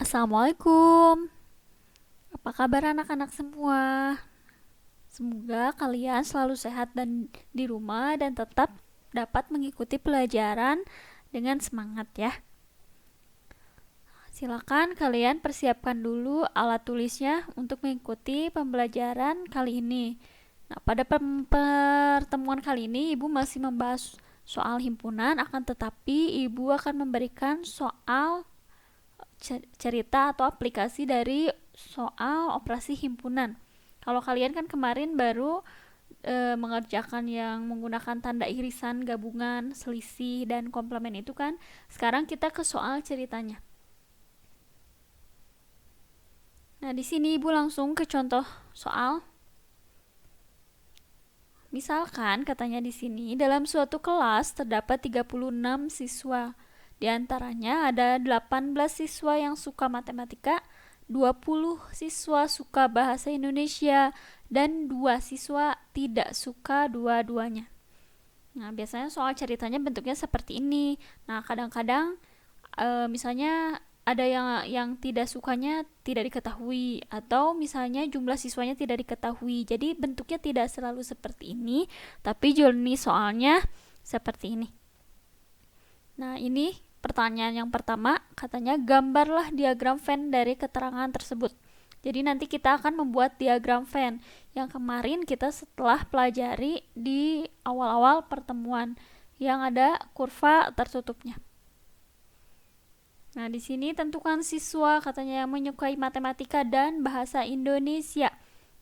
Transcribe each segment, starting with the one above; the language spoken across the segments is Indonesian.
Assalamualaikum. Apa kabar anak-anak semua? Semoga kalian selalu sehat dan di rumah dan tetap dapat mengikuti pelajaran dengan semangat ya. Silakan kalian persiapkan dulu alat tulisnya untuk mengikuti pembelajaran kali ini. Nah, pada pertemuan kali ini Ibu masih membahas soal himpunan, akan tetapi Ibu akan memberikan soal cerita atau aplikasi dari soal operasi himpunan. Kalau kalian kan kemarin baru mengerjakan yang menggunakan tanda irisan, gabungan, selisih, dan komplement itu kan. Sekarang kita ke soal ceritanya. Nah, di sini Ibu langsung ke contoh soal. Misalkan katanya di sini, dalam suatu kelas terdapat 36 siswa. Di antaranya ada 18 siswa yang suka matematika, 20 siswa suka bahasa Indonesia, dan 2 siswa tidak suka dua-duanya. Nah, biasanya soal ceritanya bentuknya seperti ini. Nah, kadang-kadang misalnya ada yang tidak sukanya tidak diketahui, atau misalnya jumlah siswanya tidak diketahui. Jadi bentuknya tidak selalu seperti ini, tapi jenis soalnya seperti ini. Nah, ini pertanyaan yang pertama, katanya gambarlah diagram Venn dari keterangan tersebut. Jadi nanti kita akan membuat diagram Venn yang kemarin kita setelah pelajari di awal-awal pertemuan yang ada kurva tertutupnya. Nah, di sini tentukan siswa katanya yang menyukai matematika dan bahasa Indonesia.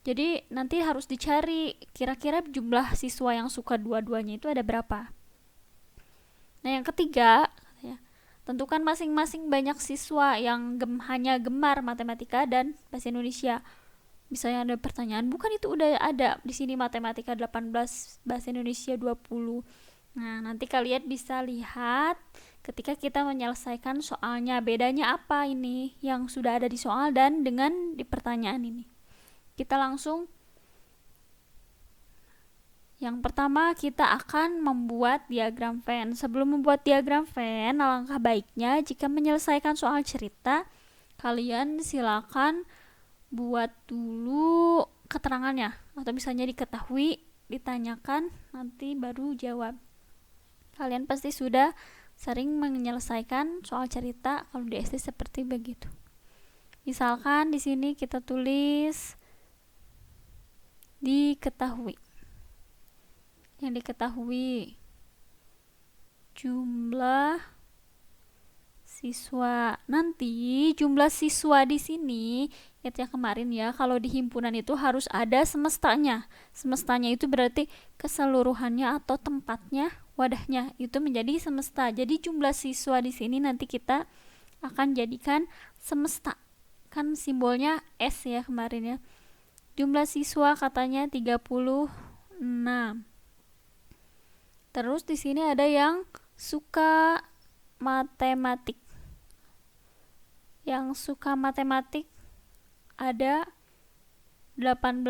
Jadi nanti harus dicari kira-kira jumlah siswa yang suka dua-duanya itu ada berapa. Nah, yang ketiga, tentukan masing-masing banyak siswa yang hanya gemar matematika dan bahasa Indonesia. Misalnya ada pertanyaan, bukan itu udah ada di sini matematika 18, bahasa Indonesia 20. Nah, nanti kalian bisa lihat ketika kita menyelesaikan soalnya, bedanya apa ini yang sudah ada di soal dan dengan di pertanyaan ini. Kita langsung yang pertama kita akan membuat diagram Venn. Sebelum membuat diagram Venn, alangkah baiknya jika menyelesaikan soal cerita, kalian silakan buat dulu keterangannya, atau misalnya diketahui, ditanyakan, nanti baru jawab. Kalian pasti sudah sering menyelesaikan soal cerita kalau di SD seperti begitu. Misalkan di sini kita tulis diketahui. Yang diketahui jumlah siswa. Nanti jumlah siswa di sini itu yang kemarin ya, kalau di himpunan itu harus ada semestanya. Semestanya itu berarti keseluruhannya atau tempatnya, wadahnya itu menjadi semesta. Jadi jumlah siswa di sini nanti kita akan jadikan semesta. Kan simbolnya S ya kemarin ya. Jumlah siswa katanya 36. Terus di sini ada yang suka matematik. Yang suka matematik ada 18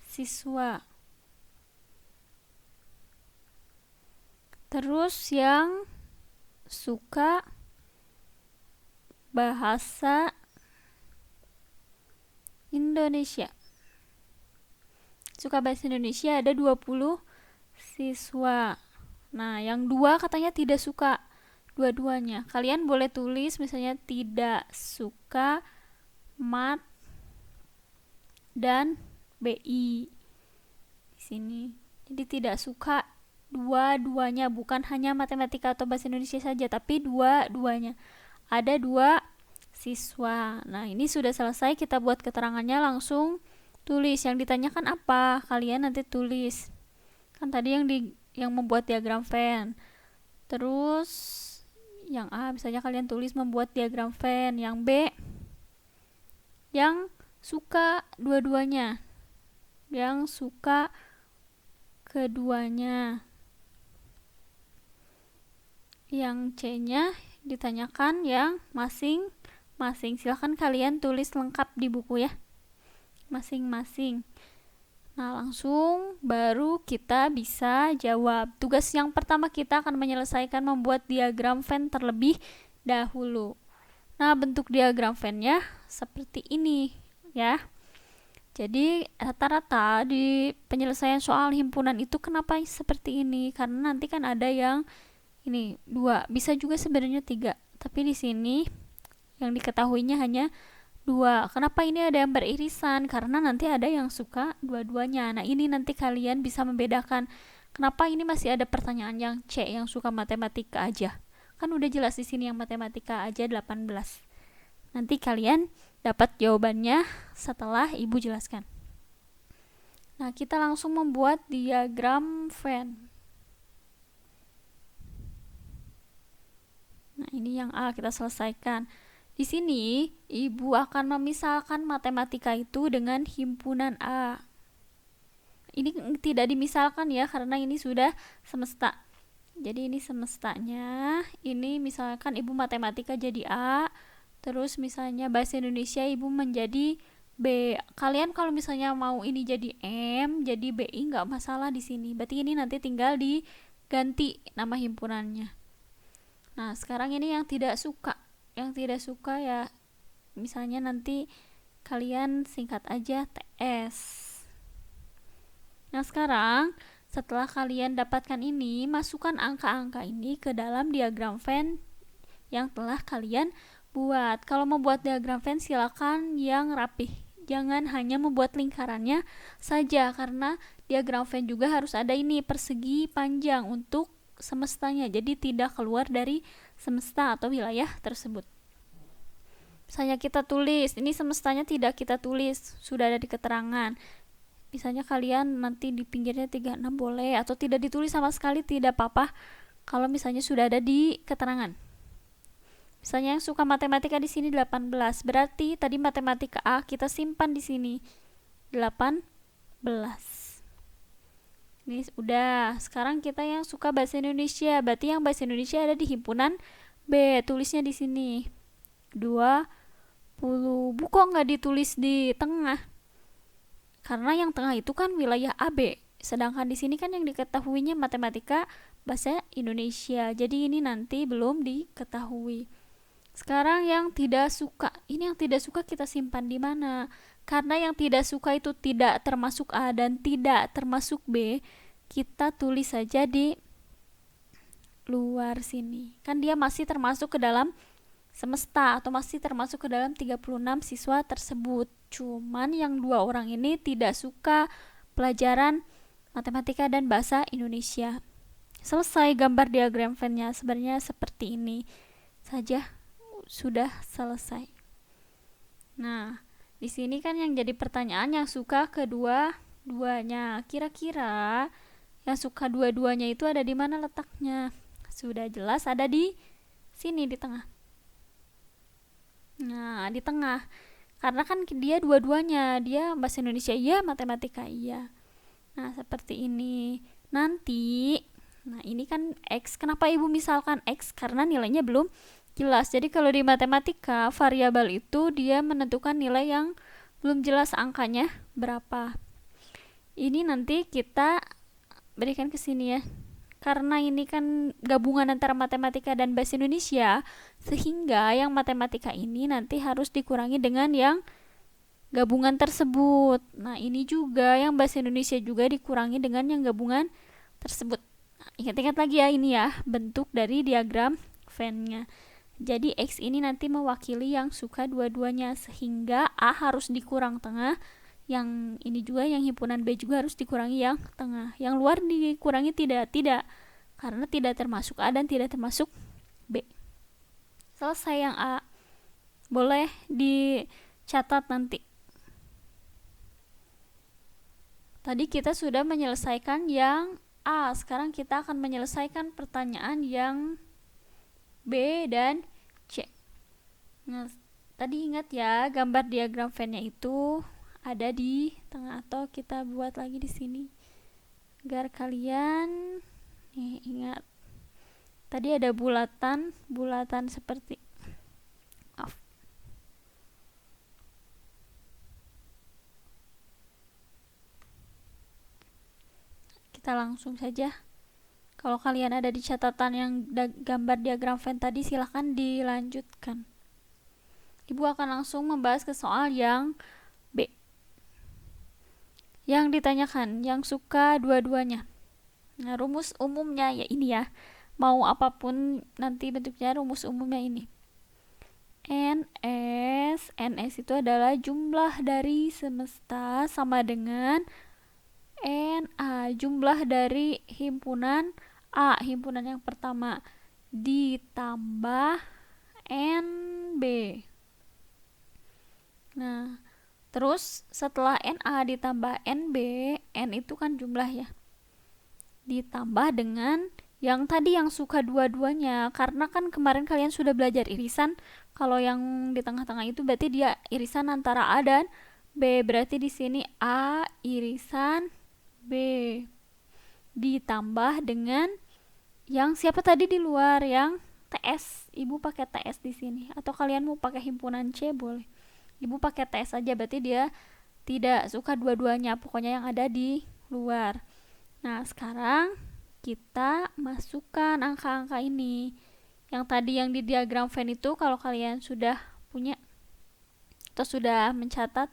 siswa. Terus yang suka bahasa Indonesia. Suka bahasa Indonesia ada 20 siswa. Nah, yang 2 katanya tidak suka dua-duanya. Kalian boleh tulis misalnya tidak suka mat dan BI di sini. Jadi tidak suka dua-duanya, bukan hanya matematika atau bahasa Indonesia saja, tapi dua-duanya. Ada 2 siswa. Nah, ini sudah selesai, kita buat keterangannya, langsung tulis. Yang ditanyakan apa? Kalian nanti tulis. Kan tadi yang membuat diagram Venn. Terus yang A misalnya kalian tulis membuat diagram Venn. Yang B yang suka dua-duanya. Yang suka keduanya. Yang C-nya ditanyakan yang masing-masing. Silahkan kalian tulis lengkap di buku ya, masing-masing. Nah, langsung baru kita bisa jawab. Tugas yang pertama kita akan menyelesaikan membuat diagram Venn terlebih dahulu. Nah, bentuk diagram Venn-nya seperti ini ya. Jadi rata-rata di penyelesaian soal himpunan itu kenapa seperti ini? Karena nanti kan ada yang ini 2, bisa juga sebenarnya 3. Tapi di sini yang diketahuinya hanya 2. Kenapa ini ada yang beririsan? Karena nanti ada yang suka dua-duanya. Nah, ini nanti kalian bisa membedakan. Kenapa ini masih ada pertanyaan yang C, yang suka matematika aja? Kan udah jelas di sini yang matematika aja 18. Nanti kalian dapat jawabannya setelah Ibu jelaskan. Nah, kita langsung membuat diagram Venn. Nah, ini yang A kita selesaikan. Di sini, Ibu akan memisalkan matematika itu dengan himpunan A. Ini tidak dimisalkan ya, karena ini sudah semesta. Jadi ini semestanya. Ini misalkan Ibu matematika jadi A, terus misalnya bahasa Indonesia Ibu menjadi B. Kalian kalau misalnya mau ini jadi M, jadi BI nggak masalah di sini. Berarti ini nanti tinggal diganti nama himpunannya. Nah, sekarang ini yang tidak suka. Yang tidak suka ya misalnya nanti kalian singkat aja TS. Nah, sekarang setelah kalian dapatkan ini, masukkan angka-angka ini ke dalam diagram Venn yang telah kalian buat. Kalau membuat diagram Venn silakan yang rapih. Jangan hanya membuat lingkarannya saja, karena diagram Venn juga harus ada ini persegi panjang untuk semestanya. Jadi tidak keluar dari semesta atau wilayah tersebut. Misalnya kita tulis, ini semestanya tidak kita tulis, sudah ada di keterangan. Misalnya kalian nanti di pinggirnya 36 boleh, atau tidak ditulis sama sekali tidak apa-apa kalau misalnya sudah ada di keterangan. Misalnya yang suka matematika di sini 18, berarti tadi matematika A kita simpan di sini 18. Ini udah. Sekarang kita yang suka bahasa Indonesia, berarti yang bahasa Indonesia ada di himpunan B, tulisnya di sini 20. Kok nggak ditulis di tengah? Karena yang tengah itu kan wilayah AB, sedangkan di sini kan yang diketahuinya matematika bahasa Indonesia. Jadi ini nanti belum diketahui. Sekarang yang tidak suka. Ini yang tidak suka kita simpan di mana? Karena yang tidak suka itu tidak termasuk A dan tidak termasuk B, kita tulis saja di luar sini. Kan dia masih termasuk ke dalam semesta atau masih termasuk ke dalam 36 siswa tersebut. Cuman yang 2 orang ini tidak suka pelajaran matematika dan bahasa Indonesia. Selesai gambar diagram Venn-nya. Sebenarnya seperti ini saja sudah selesai. Nah, di sini kan yang jadi pertanyaan yang suka kedua-duanya. Kira-kira yang suka dua-duanya itu ada di mana letaknya? Sudah jelas ada di sini di tengah. Nah, di tengah. Karena kan dia dua-duanya, dia bahasa Indonesia iya, matematika iya. Nah, seperti ini. Nanti, nah ini kan X. Kenapa Ibu misalkan X? Karena nilainya belum jelas. Jadi kalau di matematika, variabel itu dia menentukan nilai yang belum jelas angkanya berapa. Ini nanti kita berikan ke sini ya. Karena ini kan gabungan antara matematika dan bahasa Indonesia, sehingga yang matematika ini nanti harus dikurangi dengan yang gabungan tersebut. Nah, ini juga yang bahasa Indonesia juga dikurangi dengan yang gabungan tersebut. Nah, ingat-ingat lagi ya, ini ya bentuk dari diagram Venn-nya. Jadi X ini nanti mewakili yang suka dua-duanya, sehingga A harus dikurang tengah, yang ini juga yang himpunan B juga harus dikurangi yang tengah. Yang luar dikurangi tidak, karena tidak termasuk A dan tidak termasuk B. Selesai yang A. Boleh dicatat nanti. Tadi kita sudah menyelesaikan yang A, sekarang kita akan menyelesaikan pertanyaan yang B dan C. Nah, tadi ingat ya, gambar diagram Venn-nya itu ada di tengah, atau kita buat lagi di sini agar kalian nih ingat. Tadi ada bulatan seperti kita langsung saja. Kalau kalian ada di catatan yang gambar diagram Venn tadi, silahkan dilanjutkan. Ibu akan langsung membahas ke soal yang B. Yang ditanyakan, yang suka dua-duanya. Nah, rumus umumnya ya ini ya. Mau apapun nanti bentuknya, rumus umumnya ini. NS itu adalah jumlah dari semesta sama dengan NA, jumlah dari himpunan A, himpunan yang pertama, ditambah NB. Nah, terus setelah NA ditambah NB, N itu kan jumlah ya, ditambah dengan yang tadi yang suka dua-duanya, karena kan kemarin kalian sudah belajar irisan. Kalau yang di tengah-tengah itu berarti dia irisan antara A dan B, berarti di sini A irisan B ditambah dengan yang siapa tadi di luar, yang TS. Ibu pakai TS di sini, atau kalian mau pakai himpunan C boleh. Ibu pakai TS aja, berarti dia tidak suka dua-duanya, pokoknya yang ada di luar. Nah, sekarang kita masukkan angka-angka ini. Yang tadi yang di diagram Venn itu, kalau kalian sudah punya atau sudah mencatat,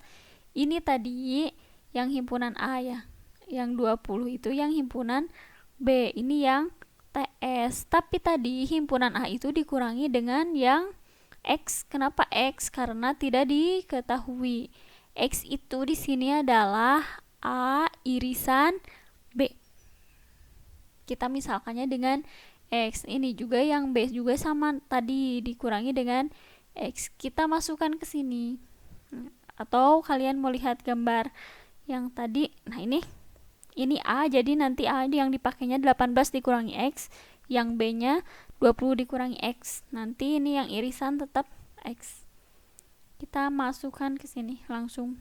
ini tadi yang himpunan A ya. Yang 20 itu yang himpunan B, ini yang TS. Tapi tadi himpunan A itu dikurangi dengan yang X. Kenapa X? Karena tidak diketahui. X itu di sini adalah A irisan B. Kita misalkannya dengan X. Ini juga yang B juga sama, tadi dikurangi dengan X. Kita masukkan ke sini. Atau kalian mau lihat gambar yang tadi. Nah, ini A, jadi nanti A yang dipakainya 18 dikurangi X, yang B-nya 20 dikurangi X. Nanti ini yang irisan tetap X. Kita masukkan ke sini langsung.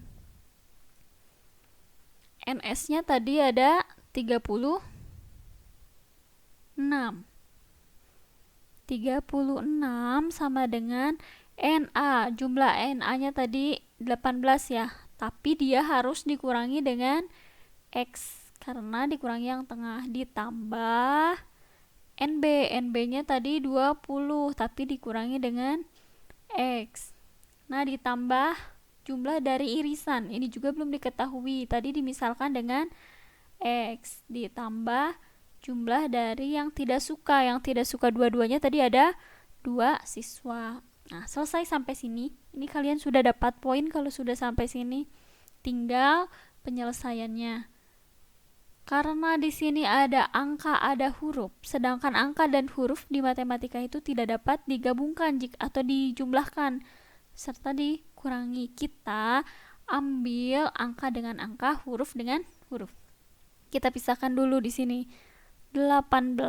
NS-nya tadi ada 36 sama dengan NA. Jumlah NA-nya tadi 18 ya, tapi dia harus dikurangi dengan X karena dikurangi yang tengah, ditambah NB. NB-nya tadi 20 tapi dikurangi dengan X. Nah, ditambah jumlah dari irisan. Ini juga belum diketahui. Tadi dimisalkan dengan X, ditambah jumlah dari yang tidak suka. Yang tidak suka dua-duanya tadi ada 2 siswa. Nah, selesai sampai sini. Ini kalian sudah dapat poin kalau sudah sampai sini. Tinggal penyelesaiannya. Karena di sini ada angka, ada huruf. Sedangkan angka dan huruf di matematika itu tidak dapat digabungkan atau dijumlahkan serta dikurangi. Kita ambil angka dengan angka, huruf dengan huruf. Kita pisahkan dulu di sini. 18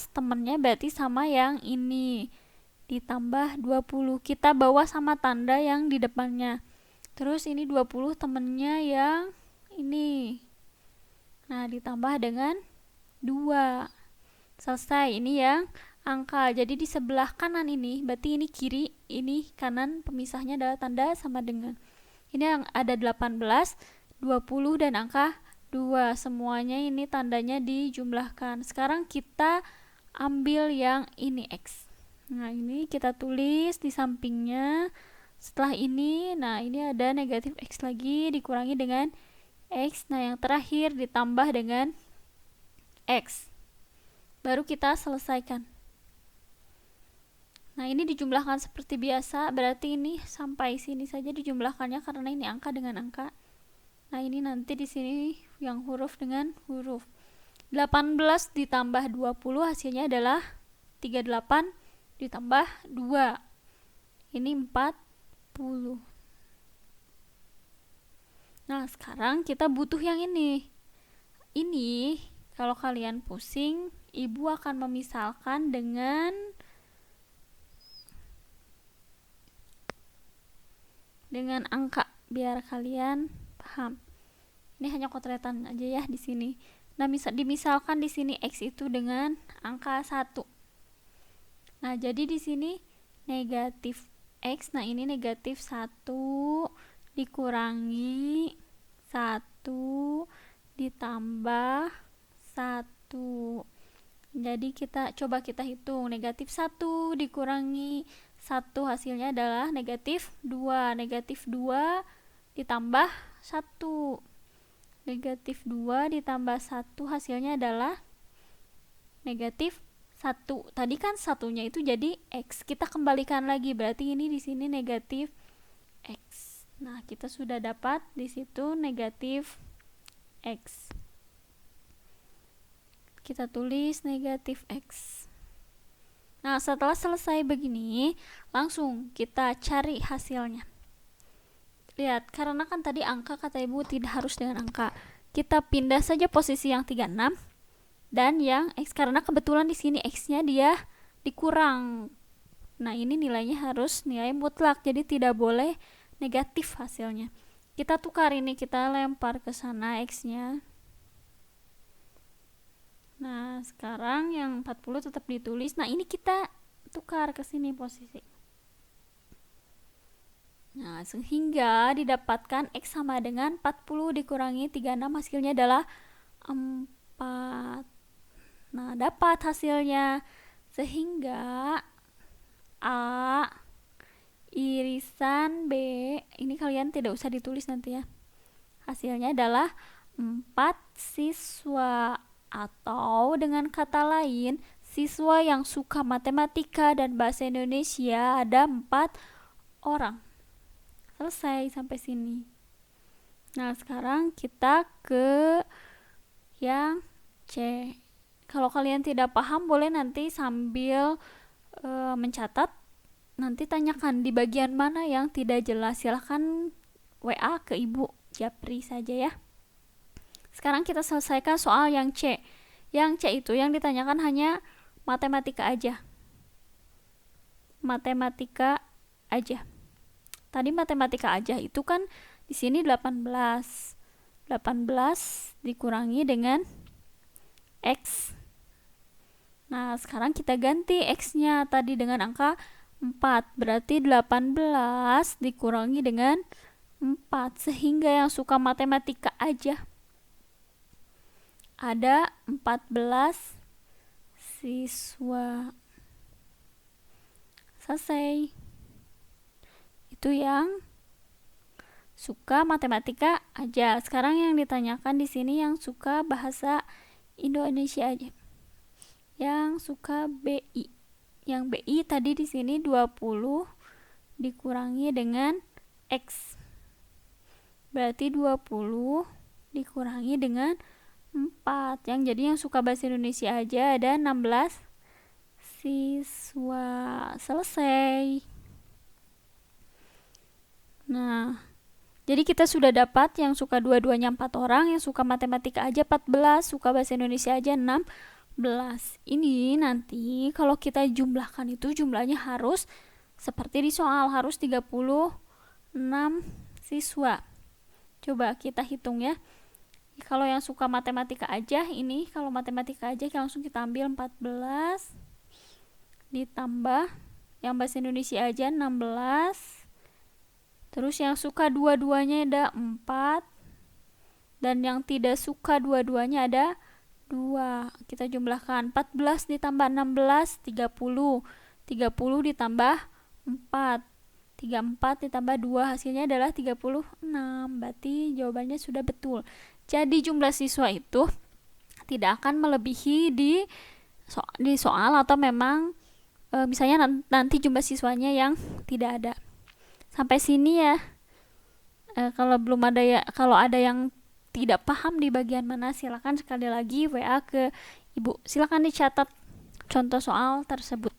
temennya berarti sama yang ini, ditambah 20. Kita bawa sama tanda yang di depannya. Terus ini 20 temennya yang ini. Nah, ditambah dengan 2. Selesai. Ini yang angka. Jadi di sebelah kanan ini, berarti ini kiri, ini kanan, pemisahnya adalah tanda sama dengan. Ini yang ada 18, 20 dan angka 2. Semuanya ini tandanya dijumlahkan. Sekarang kita ambil yang ini X. Nah, ini kita tulis di sampingnya. Setelah ini, nah ini ada negatif X lagi dikurangi dengan X. Nah, yang terakhir ditambah dengan X. Baru kita selesaikan. Nah, ini dijumlahkan seperti biasa, berarti ini sampai sini saja dijumlahkannya karena ini angka dengan angka. Nah, ini nanti di sini yang huruf dengan huruf. 18 ditambah 20 hasilnya adalah 38 ditambah 2. Ini 40. Nah, sekarang kita butuh yang ini. Ini kalau kalian pusing, ibu akan memisalkan dengan angka biar kalian paham. Ini hanya kotretan aja ya di sini. Nah, dimisalkan di sini X itu dengan angka 1. Nah, jadi di sini negatif X. Nah, ini negatif 1 dikurangi 1 ditambah 1. Jadi kita coba kita hitung. Negatif 1 dikurangi 1 hasilnya adalah negatif 2. Negatif 2 ditambah 1. Negatif 2 ditambah 1 hasilnya adalah negatif 1. Tadi kan satunya itu jadi X. Kita kembalikan lagi, berarti ini di sini negatif X. Nah, kita sudah dapat di situ negatif X. Kita tulis negatif X. Nah, setelah selesai begini, langsung kita cari hasilnya. Lihat, karena kan tadi angka kata ibu tidak harus dengan angka. Kita pindah saja posisi yang 36 dan yang X, karena kebetulan di sini X-nya dia dikurang. Nah, ini nilainya harus nilai mutlak, jadi tidak boleh negatif hasilnya. Kita tukar ini, kita lempar ke sana X-nya. Nah, sekarang yang 40 tetap ditulis. Nah, ini kita tukar ke sini posisi. Nah, sehingga didapatkan X sama dengan 40 dikurangi 36, hasilnya adalah 4. Nah, dapat hasilnya. Sehingga A irisan B, ini kalian tidak usah ditulis nanti ya. Hasilnya adalah 4 siswa. Atau dengan kata lain, siswa yang suka matematika dan bahasa Indonesia ada 4 orang. Selesai sampai sini. Nah, sekarang kita ke yang C. Kalau kalian tidak paham, boleh nanti sambil mencatat, nanti tanyakan di bagian mana yang tidak jelas. Silahkan WA ke Ibu Japri saja ya. Sekarang kita selesaikan soal yang C. Yang C itu yang ditanyakan hanya matematika aja. Matematika aja. Tadi matematika aja itu kan di sini 18. 18 dikurangi dengan X. Nah, sekarang kita ganti X-nya tadi dengan angka 4. Berarti 18 dikurangi dengan 4. Sehingga yang suka matematika aja ada 14 siswa. Selesai. Itu yang suka matematika aja. Sekarang yang ditanyakan di sini yang suka bahasa Indonesia aja. Yang suka BI. Yang BI tadi di sini 20 dikurangi dengan X. Berarti 20 dikurangi dengan 4. Yang jadi yang suka bahasa Indonesia aja ada 16 siswa. Selesai. Nah, jadi kita sudah dapat yang suka dua-duanya 4 orang, yang suka matematika aja 14, suka bahasa Indonesia aja 16. Ini nanti kalau kita jumlahkan itu jumlahnya harus seperti di soal, harus 36 siswa. Coba kita hitung ya. Kalau yang suka matematika aja, ini kalau matematika aja langsung kita ambil 14 ditambah yang bahasa Indonesia aja 16. Terus yang suka dua-duanya ada 4 dan yang tidak suka dua-duanya ada 2. Kita jumlahkan 14 ditambah 16 30. 30 ditambah 4. 34 ditambah 2 hasilnya adalah 36. Berarti jawabannya sudah betul. Jadi jumlah siswa itu tidak akan melebihi di soal atau memang misalnya nanti jumlah siswanya yang tidak ada. Sampai sini ya. Kalau belum ada ya, kalau ada yang tidak paham di bagian mana, silakan sekali lagi WA ke Ibu. Silakan dicatat contoh soal tersebut.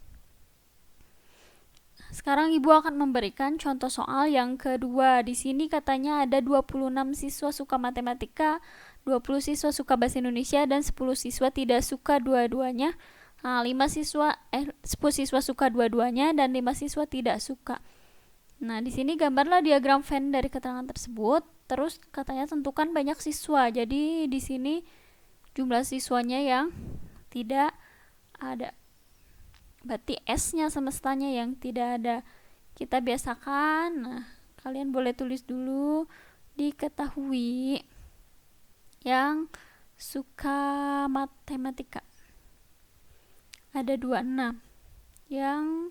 Sekarang Ibu akan memberikan contoh soal yang kedua. Di sini katanya ada 26 siswa suka matematika, 20 siswa suka bahasa Indonesia, dan 10 siswa tidak suka dua-duanya. Nah, 10 siswa suka dua-duanya dan 5 siswa tidak suka. Nah, di sini gambarlah diagram Venn dari keterangan tersebut. Terus katanya tentukan banyak siswa. Jadi di sini jumlah siswanya yang tidak ada. Berarti S-nya semestanya yang tidak ada. Kita biasakan. Nah, kalian boleh tulis dulu. Diketahui yang suka matematika ada 26. Yang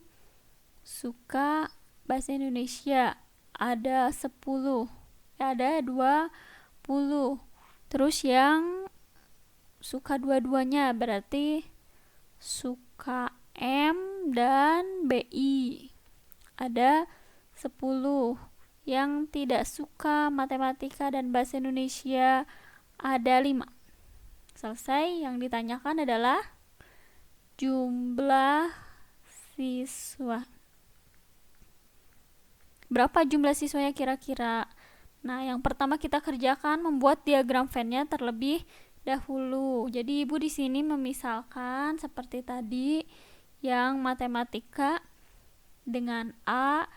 suka bahasa Indonesia ada 10, ada 20. Terus yang suka dua-duanya berarti suka M dan BI ada 10. Yang tidak suka matematika dan bahasa Indonesia ada 5. Selesai. Yang ditanyakan adalah jumlah siswa. Berapa jumlah siswanya kira-kira? Nah, yang pertama kita kerjakan membuat diagram Venn-nya terlebih dahulu. Jadi Ibu di sini memisalkan seperti tadi, yang matematika dengan A,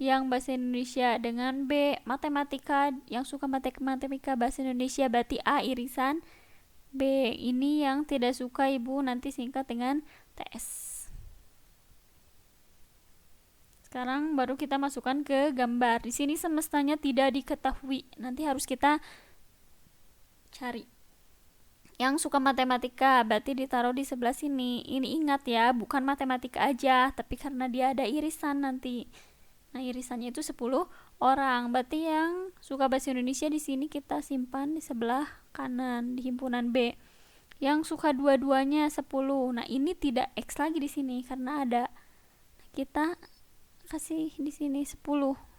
yang bahasa Indonesia dengan B. Matematika yang suka matematika bahasa Indonesia berarti A irisan B. Ini yang tidak suka Ibu nanti singkat dengan TS. Sekarang baru kita masukkan ke gambar. Di sini semestanya tidak diketahui. Nanti harus kita cari. Yang suka matematika berarti ditaruh di sebelah sini. Ini ingat ya, bukan matematika aja, tapi karena dia ada irisan nanti. Nah, irisannya itu 10 orang. Berarti yang suka bahasa Indonesia di sini kita simpan di sebelah kanan di himpunan B. Yang suka dua-duanya 10. Nah, ini tidak X lagi di sini karena ada. Kita kasih di sini 10.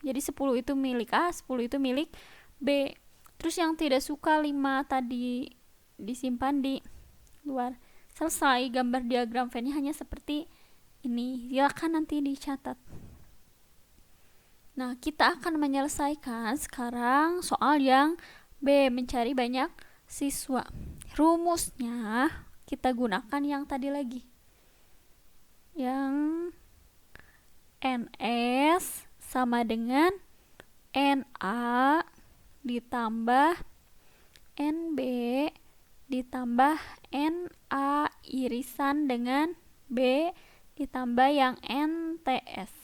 Jadi 10 itu milik A, 10 itu milik B. Terus yang tidak suka 5 tadi disimpan di luar. Selesai. Gambar diagram Venn-nya hanya seperti ini. Silakan nanti dicatat. Nah, kita akan menyelesaikan sekarang soal yang B, mencari banyak siswa. Rumusnya kita gunakan yang tadi lagi. Yang NS sama dengan NA ditambah NB ditambah NA irisan dengan B ditambah yang NTS.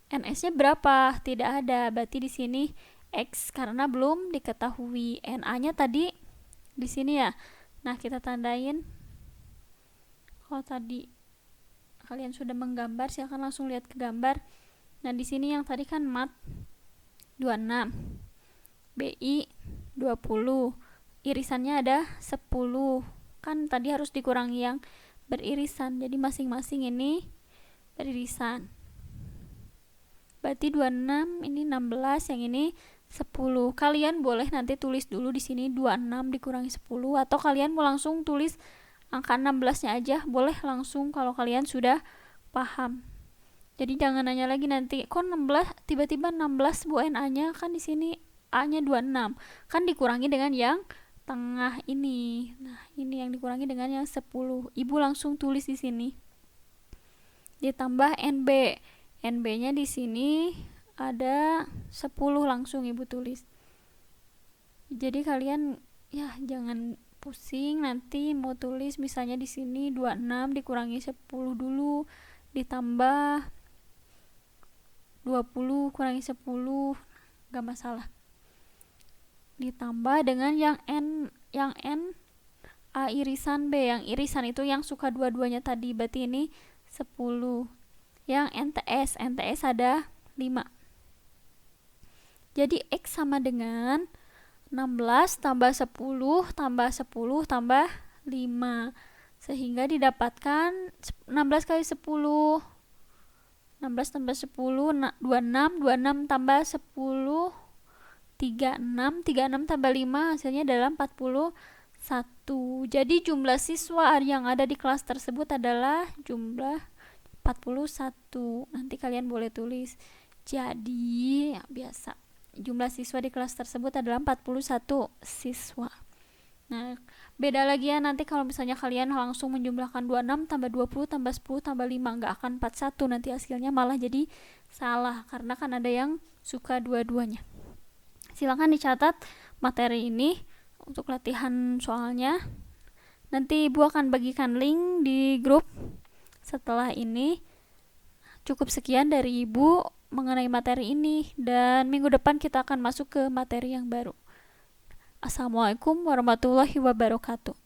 NS-nya berapa? Tidak ada. Berarti di sini X karena belum diketahui. NA-nya tadi di sini ya. Nah, kita tandain. Kalau tadi kalian sudah menggambar, silakan langsung lihat ke gambar. Nah, di sini yang tadi kan mat 26, BI 20, irisannya ada 10. Kan tadi harus dikurangi yang beririsan, jadi masing-masing ini beririsan. Berarti 26, ini 16, yang ini 10. Kalian boleh nanti tulis dulu di sini 26 dikurangi 10, atau kalian mau langsung tulis angka 16-nya aja, boleh langsung kalau kalian sudah paham. Jadi jangan nanya lagi nanti, kok 16 tiba-tiba 16 Bu NA-nya, kan di sini A-nya 26. Kan dikurangi dengan yang tengah ini. Nah, ini yang dikurangi dengan yang 10. Ibu langsung tulis di sini. Ditambah NB. NB-nya di sini ada 10, langsung Ibu tulis. Jadi kalian ya jangan pusing nanti mau tulis misalnya di sini 26 dikurangi 10 dulu ditambah 20 kurangi 10, gak masalah. Ditambah dengan yang N A irisan B, yang irisan itu yang suka dua-duanya tadi, berarti ini 10. Yang NTS ada 5. Jadi X sama dengan 16 tambah 10 tambah 10 tambah 5, sehingga didapatkan 16 kali 10, 16 tambah 10 26 tambah 10 36 tambah 5 hasilnya adalah 41. Jadi jumlah siswa yang ada di kelas tersebut adalah jumlah 41. Nanti kalian boleh tulis. Jadi ya biasa, jumlah siswa di kelas tersebut adalah 41 siswa. Nah, beda lagi ya nanti kalau misalnya kalian langsung menjumlahkan 26 tambah 20 tambah 10 tambah 5, nggak akan 41, nanti hasilnya malah jadi salah karena kan ada yang suka dua-duanya. Silakan dicatat materi ini untuk latihan soalnya. Nanti Ibu akan bagikan link di grup setelah ini. Cukup sekian dari Ibu mengenai materi ini, dan minggu depan kita akan masuk ke materi yang baru. Assalamualaikum warahmatullahi wabarakatuh.